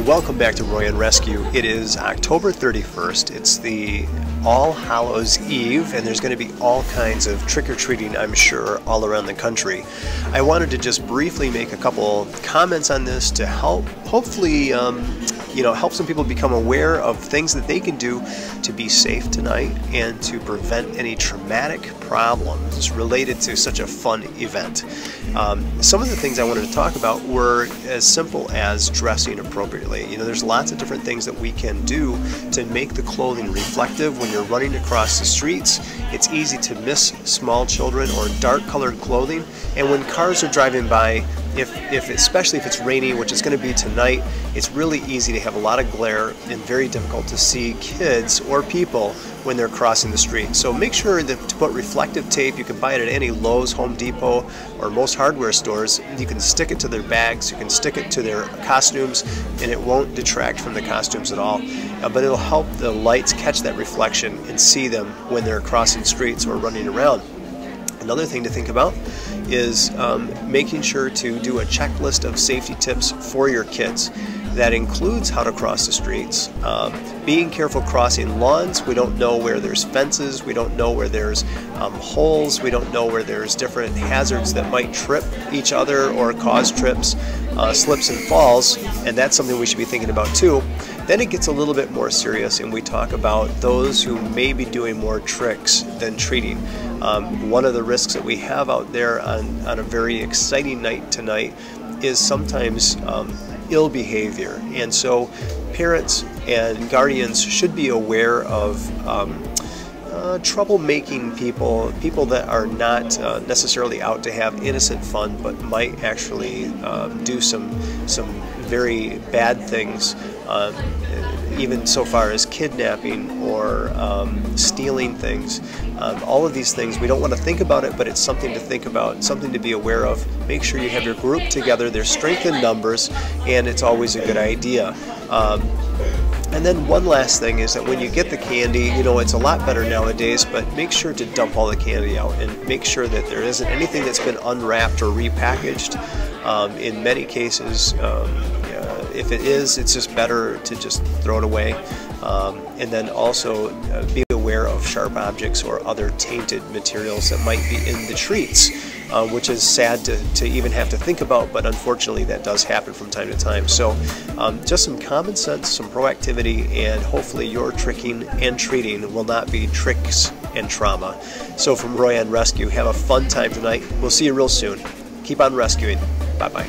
Welcome back to Royan Rescue. It is October 31st. It's the All Hallows Eve, and there's going to be all kinds of trick-or-treating, I'm sure, all around the country. I wanted to just briefly make a couple comments on this to help, hopefully, help some people become aware of things that they can do to be safe tonight and to prevent any traumatic problems related to such a fun event. Some of the things I wanted to talk about were as simple as dressing appropriately. You know, there's lots of different things that we can do to make the clothing reflective when you're running across the streets. It's easy to miss small children or dark colored clothing, and when cars are driving by, especially if it's rainy, which it's going to be tonight, it's really easy to have a lot of glare and very difficult to see kids or people when they're crossing the street. So make sure that to put reflective tape. You can buy it at any Lowe's, Home Depot, or most hardware stores. You can stick it to their bags, you can stick it to their costumes, and it won't detract from the costumes at all. But it'll help the lights catch that reflection and see them when they're crossing streets or running around. Another thing to think about is making sure to do a checklist of safety tips for your kids. That includes how to cross the streets, being careful crossing lawns. We don't know where there's fences, we don't know where there's holes, we don't know where there's different hazards that might trip each other or cause trips, slips and falls, and that's something we should be thinking about too. Then it gets a little bit more serious and we talk about those who may be doing more tricks than treating. One of the risks that we have out there on a very exciting night tonight is sometimes ill behavior, and so parents and guardians should be aware of troublemaking people that are not necessarily out to have innocent fun, but might actually do some very bad things, even so far as kidnapping or stealing things. All of these things, we don't want to think about it, but it's something to think about, something to be aware of. Make sure you have your group together. There's strength in numbers, and it's always a good idea. And then one last thing is that when you get the candy, you know, it's a lot better nowadays, but make sure to dump all the candy out and make sure that there isn't anything that's been unwrapped or repackaged. In many cases, if it is, it's just better to just throw it away. And then also be aware of sharp objects or other tainted materials that might be in the treats, which is sad to even have to think about, but unfortunately that does happen from time to time. So just some common sense, some proactivity, and hopefully your tricking and treating will not be tricks and trauma. So from Royan Rescue, have a fun time tonight. We'll see you real soon. Keep on rescuing. Bye-bye.